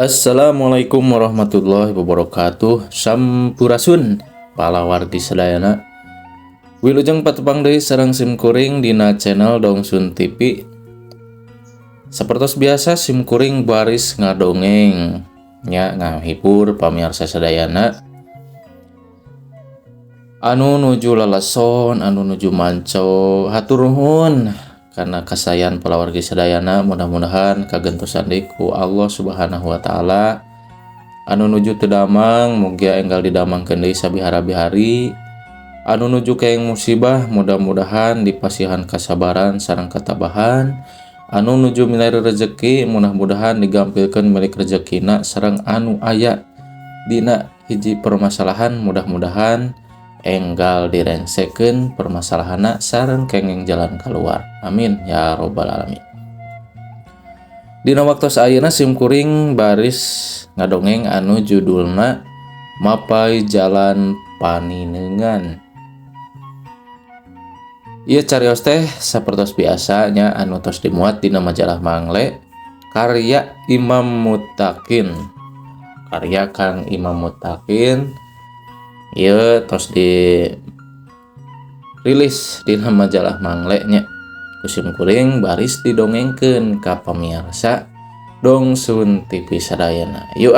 Assalamualaikum warahmatullahi wabarakatuh. Sampurasun palawarti sadayana. Wilujeng patepang deui sareng simkuring dina channel Dongsun TV. Sapertos biasa simkuring baris ngadongeng nya ngahibur pamirsa sadayana. Anu nuju lalason, anu nuju manco, hatur nuhun karena kasayan palawargi sadayana. Mudah-mudahan kagentosan deui ku Allah Subhanahu wa taala. Anu nuju teu damang mugia enggal didamangkeun deui sabihara-bihari. Anu nuju kaeng musibah mudah-mudahan dipasihan kasabaran sareng katabahan. Anu nuju milari rezeki mudah-mudahan digampilkeun milik rezekina sareng anu aya dina hiji permasalahan mudah-mudahan enggal direngsekeun permasalahanna sareng kenging jalan keluar. Amin ya robbal alamin. Dina waktos ayeuna simkuring baris ngadongeng anu judulna Mapai Jalan Paninengan. Ieu carios teh sapertos biasanya anu tos dimuat dina majalah Mangle karya Imam Muttaqin. Karya Kang Imam Muttaqin ieu tos dirilis dina majalah Mangle nya. Kusim kuring baris didongengkeun ka pamirsa Dongsun TV sadayana. Yuk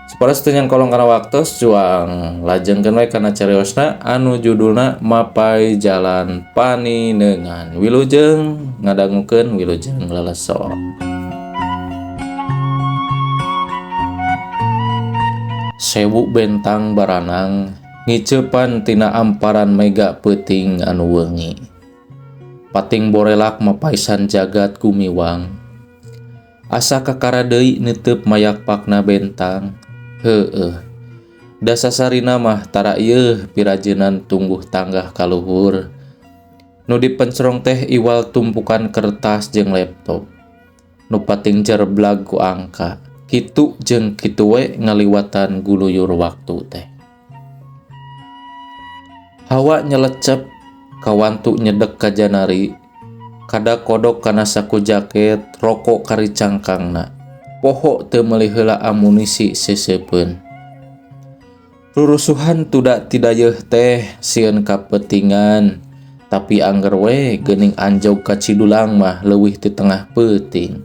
saparas teu nyang kolong kana waktos juang lajengkeun we kana cariosna anu judulna Mapai Jalan Paninengan. Wilujeng ngadangukeun, wilujeng leleson. Sewu bentang baranang ngiceupan tina amparan mega peuting anu weungi. Pating borelak mapaisan jagat gumiwang. Asa kakara deui neuteub mayakpakna bentang. Heueuh. Da sasarina mah tara ieu pirajeunan tungguh tanggah kaluhur. Nu dipencrong teh iwal tumpukan kertas jeung laptop. Nu pating jereblag ku angka. Kitu jeung kitu we ngaliwatan guluyur waktu teh. Hawa nyelecep kawantu nyedek ka janari. Kada kodok kana saku jaket, rokok kari cangkangna. Poho teu meuli heula amunisi seseupeun. Rurusuhan tuda tidayeuh teh sieun kapetingan, tapi angger we geuning anjog ka cidulang mah leuwih ti tengah peuting.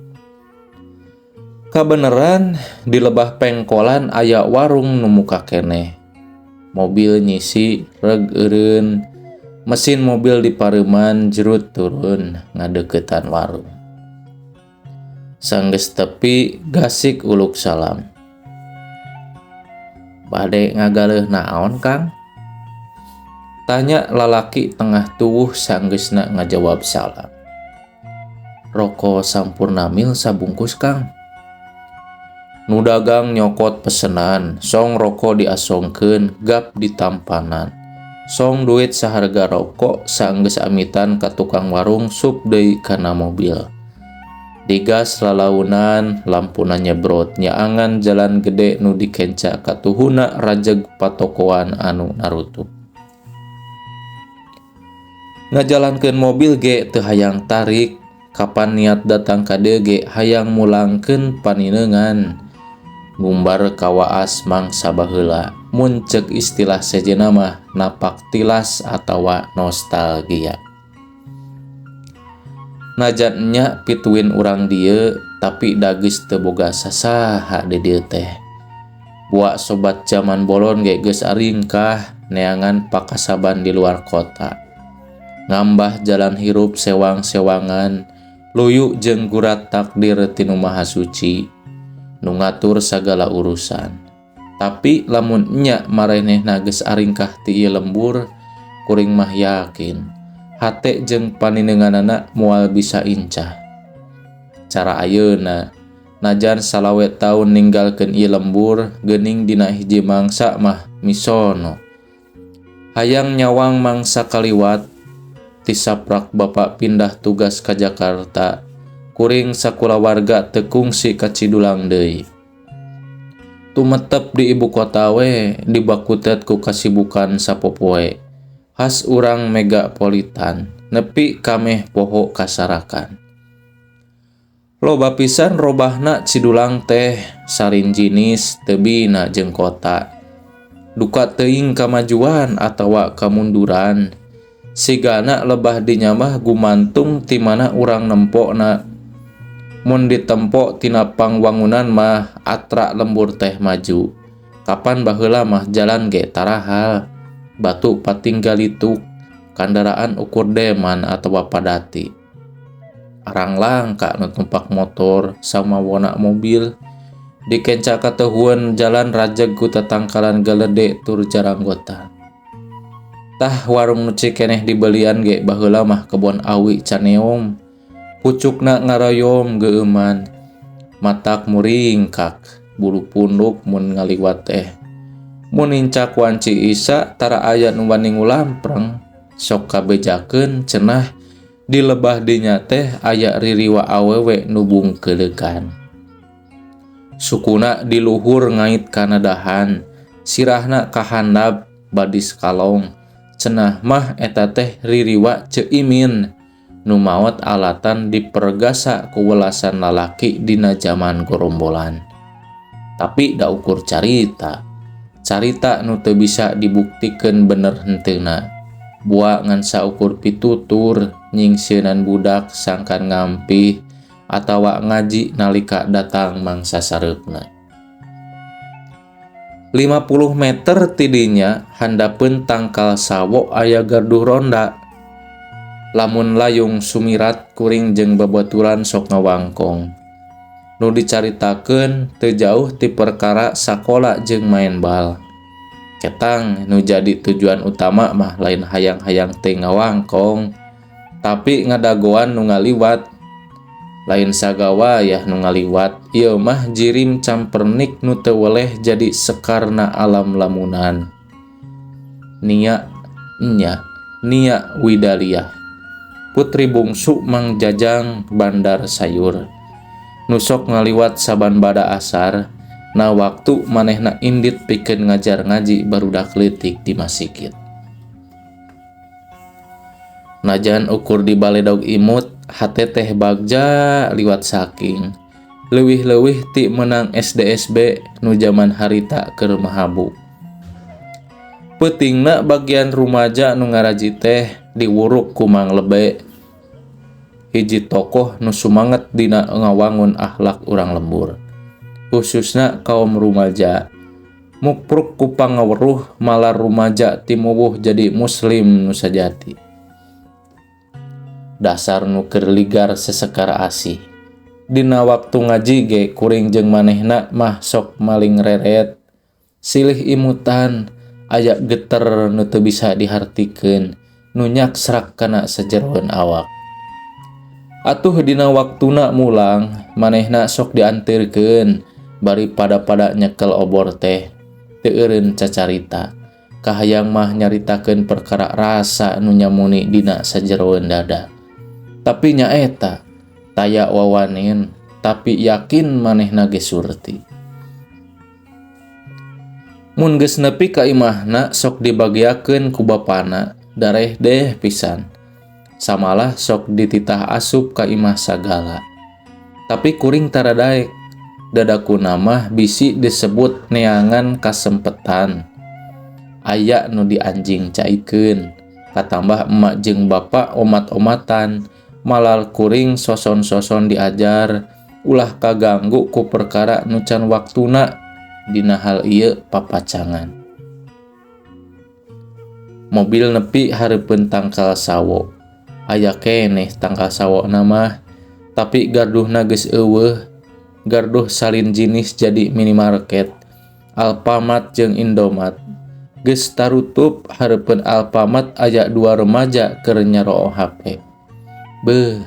Kabeneran di lebah pengkolan aya warung nu muka keneh. Mobil nyisi reg eureun, mesin mobil dipareuman jerut turun ngadeuketan warung. Sanggeus tepi gasik uluk salam. Bade ngagaleuh naon Kang? Tanya lalaki tengah tuwuh sanggeusna ngajawab salam. Roko sampurna mil sabungkus Kang. Nu dagang nyokot pesenan, song roko diasongkeun gap ditampanan. Song duit saharga rokok saenggeus amitan ka tukang warung sup deui kana mobil. Digas lalaunan lampuna nyebrot nyaangan jalan gede nu dikenca katuhuna rajeg patokoan anu narutuk. Ngajalankeun mobil ge teu hayang tarik, kapan niat datang ka dieu ge hayang mulangkeun paninengan. Ngumbar kawaas mangsa baheula, mun ceuk istilah sejenna mah napak tilas atawa nostalgia. Najan nya pituin urang dieu, tapi da geus teu boga sasaha di dieu teh. Buak sobat zaman bolon ge geus aringkah neangan pakasaban di luar kota. Ngambah jalan hirup sewang-sewangan, luyu jeung gurat takdir tinu Maha Suci, nu ngatur sagala urusan. Tapi lamun nya marenehna geus aringkah ti ieu lembur, kuring mah yakin hate jeung paninenganana moal bisa incah. Cara ayeuna, najan salawe taun ninggalkeun ieu lembur, geuning dina hiji mangsa mah misono. Hayang nyawang mangsa kaliwat, tisaprak bapa pindah tugas ka Jakarta, kuring sakulawarga teu kungsi ka cidulang deui. Tumetep di ibu kota we dibakutet ku kasibukan sapopoe. Has urang megapolitan, nepi kameh poho kasarakan. Loba pisan robahna cidulang teh sarin jinis tebina jeung kota. Duka teuing kamajuan atawa kamunduran. Sigana lebah dinyamah gumantung ti mana urang nempona. Mun ditempo tina pangwangunan mah atra lembur teh maju. Kapan baheula mah jalan ge tarahal. Batu pating galituk, kandaraan ukur deman atawa padati. Arang langka nu tumpak motor samawona mobil. Dikenca kateuhueun jalan rajeg ku tatangkalan galede tur jaranggotan. Tah warung nu cikeneh dibelian ge baheula mah kebon awi caneom. Pucukna ngaroyom geuman. Matak muringkak, bulu punduk mun ngaliwat teh. Mun incak wanci isa tara aya nu wani ngulampreng. Sok kabejakeun cenah di lebah dinya teh aya ririwa awewe nu bungkeulegan. Sukuna di luhur ngait kana dahan, sirahna kahandap badis kalong. Cenah mah eta teh ririwa ceuimin nu maot alatan dipergasa ku welasan lalaki dina zaman gorombolan. Tapi da ukur carita nu teu bisa dibuktikeun bener henteuna. Bua ngan saukur pitutur nyingsieunan budak sangkan ngampih atawa ngaji nalika datang mangsa sareupna. 50 meter tidinya handapeun tangkal sawo aya garduh ronda. Lamun layung sumirat kuring jeung babaturan sok ngawangkong. Nu dicaritakeun teu jauh ti perkara sakola jeung main bal. Ketang nu jadi tujuan utama mah lain hayang-hayang teu ngawangkong, tapi ngadagoan nu ngaliwat. Lain sagawa yah nu ngaliwat, ieu mah jirim campernik nu teu weleh jadi sekarna alam lamunan. Nia Widaliah, putri bungsu Mang Jajang Bandar Sayur. Nusok ngaliwat saban bada asar, na waktu manehna indit pikeun ngajar ngaji barudak leutik di masikit. Najan ukur di baledog imut, hate teh bagja liwat saking. Leuwih-leuwih ti menang SDSB nu jaman harita keur mahabu. Peutingna bagian rumaja nu ngaraji teh diwuruk ku Mang Lebe. Hiji tokoh nu sumanget dina ngawangun akhlak urang lembur. Khususna kaum rumaja. Mukpruk ku pangaweruh malar rumaja timuwuh jadi muslim nu sajati. Dasar nu keur ligar sesekar asih. Dina waktu ngaji ge kuring jeung manehna mah sok maling reret. Silih imutan, aya geter nu teu bisa dihartikeun, nu nyaksrak kana sajeroeun awak. Atuh dina waktuna mulang, manehna sok diantirkeun bari pada nyekel obor teh. Teu eureun cacarita. Kahayang mah nyaritakeun perkara rasa nu nyamuni dina sajeroeun dada. Tapi nyaeta taya wawanin, tapi yakin manehna ge surti. Mun geus nepi ka imahna sok dibagiakeun ku bapana, dareh deh pisan. Samalah sok dititah asup ka imah sagala. Tapi kuring tara daek, dadakuna mah bisi disebut neangan kasempetan. Aya nu dianjing caikeun, katambah emak jeung bapa omat-omatan. Malal kuring soson-soson diajar, ulah kaganggu ku perkara nu can waktuna dina hal ieu papacangan. Mobil nepi hareupeun tangkal sawo. Aya keneh tangkal sawona mah, tapi garduhna geus eueuh. Garduh salin jinis jadi minimarket, Alfamart jeung Indomaret. Geus tarutup hareupeun Alfamart aya 2 remaja keur nyaroo HP. Beuh,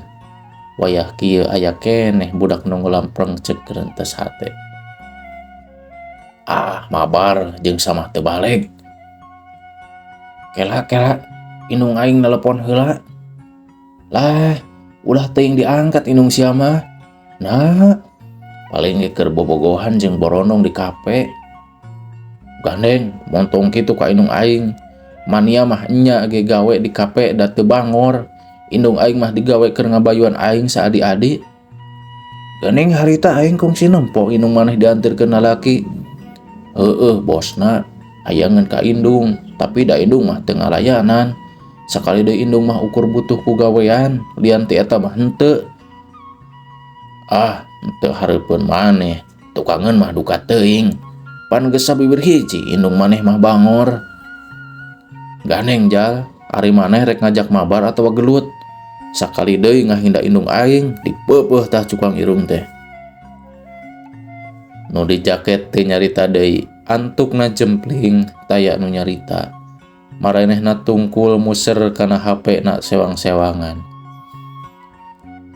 wayah kieu aya keneh budak nu ngulampreng ceuk geurentes hate. Mabar jeung samah teu balik. Kela, indung aing nelepon heula. Lah, ulah teuing diangkat indung sia mah. Nah, paling ge keur bobogohan jeung borondong di kafe. Gandeng, montong kitu ka indung aing. Mania mah enya ge gawe di kafe da teu bangor. Indung aing mah digawe keur ngabayuan aing saadi-adi. Gening harita aing kungsi nempo indung maneh diantarkeun lalaki. Bosna ayangan ka indung, tapi da indung mah teu ngalayanan. Sakali deui indung mah ukur butuh ku gawean, lian ti eta mah henteu. Henteu hareupeun maneh, tukangeun mah duka teuing. Pan geus sabibir hiji indung maneh mah bangor. Ganeng jal, ari maneh rek ngajak mabar atawa gelut. Sakali deui ngahinda indung aing, dipeupeuh tah cukang irung teh. Nu di jaket teh nyarita deui, antukna jempling taya nu nyarita. Maranehna tungkul muser kana HP na sewang-sewangan.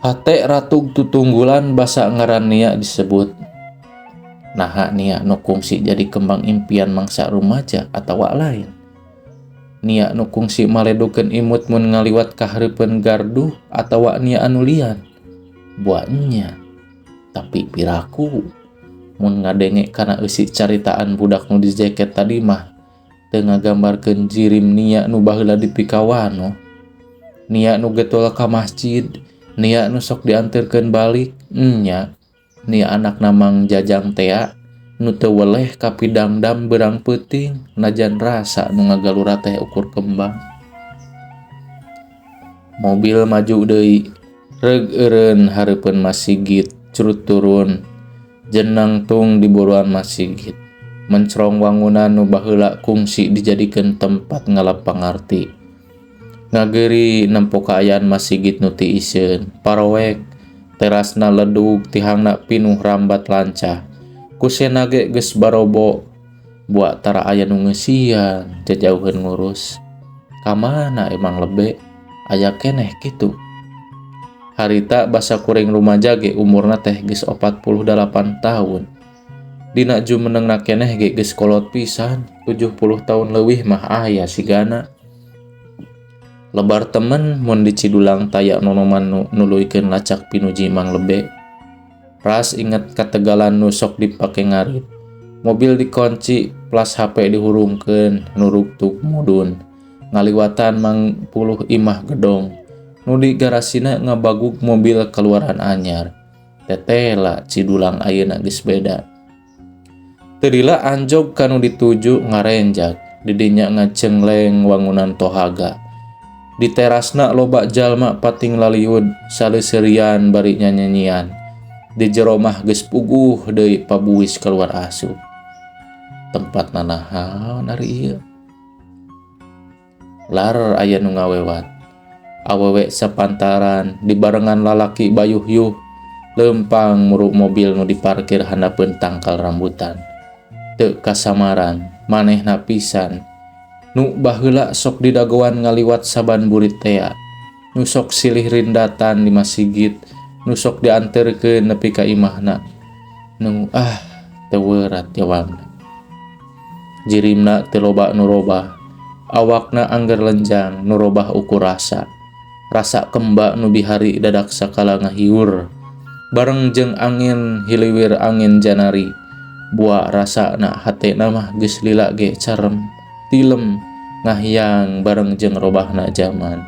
Hate ratug tutunggulan basa ngaran Nia disebut. Naha Nia nu kungsi jadi kembang impian mangsa rumaja atawa lain. Nia nu kungsi maledukeun imut mun ngaliwat ka hareupeun garduh atawa Nia anu lian. Buatnya, tapi piraku mun ngadenge kana eusi caritaan budak nu di jaket tadi mah teu ngagambarkeun jirim Nia nu baheula dipikawano. Nia nu getol ka masjid, Nia nu sok dianterkeun balik, nya Nia anakna Mang Jajang tea nu teu weleh ka pidangdam beurang peuting najan rasa nu ngagalura teh ukur kembang. Mobil maju deui, reug eureun hareupeun Masigit curut turun. Jenang tung di buruan Masigit. Mencrong wangunan nu baheula kungsi dijadikeun tempat ngalap pangarti. Ngageuri nempo kaayaan Masigit nu ti iseun, parowek, terasna ledug tihangna pinuh rambat lancah. Kusena ge geus barobo, buat tara aya nu ngeusian, jajauheun ngurus. Kamana emang lebe, aya keneh kitu. Harita basa kuring rumaja ge umurna teh geus 48 tahun. Dina jumenengna keneh ge geus kolot pisan, 70 tahun leuwih mah aya sigana. Lebar temen mun di Cidulang taya nonoman nu nuluykeun lacak pinuji Mang Lebe. Ras inget kategalan nu sok dipake ngarit. Mobil dikunci, plas HP dihurungkeun, nurugtuk mudun. Ngaliwatan Mang Puluh imah gedong. Nu di garasina ngabaguk mobil keluaran anyar. Tetela Cidulang ayeuna geus beda. Teu lila anjog kanu dituju ngarenjak, didinya ngacengleng wangunan tohaga. Di terasna loba jalma pating laliud saleuseurian bari nyanyian. Di jero mah geus puguh deui pabuis keluar asup. Tempatna naon ari ieu? Lar aya nu ngawewat. Awewe sapantaran dibarengan lalaki bayuh-yuh leumpang muruk mobil nu diparkir handapeun tangkal rambutan. Teu kasamaran, manehna pisan. Nu baheula sok didagoan ngaliwat saban burit tea. Nu sok silih rindatan di Masigit, nu sok dianterkeun nepi ka imahna. Nu teu weurat jawabna. Jirimna teu loba nu robah. Awakna angger lenjang nu robah ukur rasa. Rasa kemba nu bihari dadak sakala ngahiur. Bareng jeung angin hiliwir angin janari. Buah rasana hatena mah geus lila ge carem. Tilem ngahyang bareng jeung robahna zaman.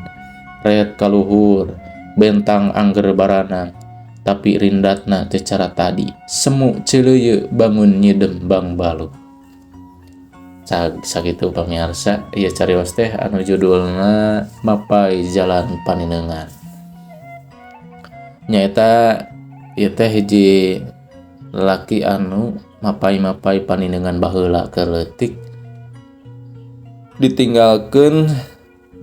Ret kaluhur, bentang angger baranang, tapi rindatna teu cara tadi. Semu ceuleuyeuk bangun nyidem bang balu. Sakitu pamirsa, ieu carios teh anu judulna Mapai Jalan Paninengan. Nyaeta ieu teh hiji lalaki anu mapai-mapai paninengan baheula keur leutik. Ditinggalkeun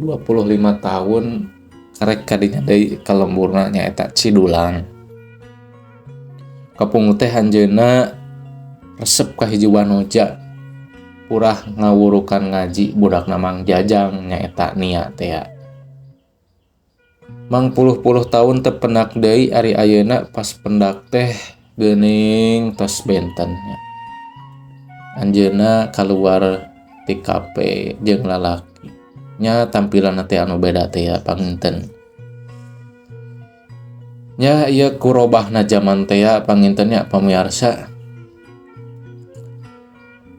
25 tahun karek kadinya deui ka lemburna nyaeta Cidulang. Kapung teh anjeunna resep ka hiji wanoja urah ngawurukan ngaji budakna Mang Jajang nyaeta Nia teh. Mang puluh tahun teu penak deui ari ayeuna pas pendak teh geuning tos benten nya. Anjeunna kaluar ti kape jeung lalaki. Nya tampilanna teh anu beda teh ya panginten. Nya ieu kurobahna zaman teh ya panginten nya pamirsa.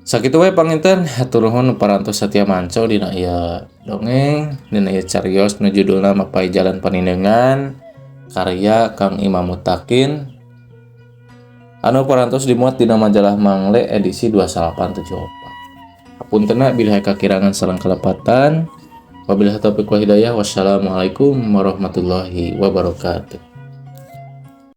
Sakitu we panginten hatur nuhun parantos satia manco dina ieu dongeng, dina ieu carios nu judulna Mapai Jalan Paninengan karya Kang Imam Mutakin. anu parantos dimuat dina majalah Mangle edisi 2874. Hapuntenna bila kakirangan sareng kalepatan. Wabillahi taufiq wal hidayah. Wassalamualaikum warahmatullahi wabarakatuh.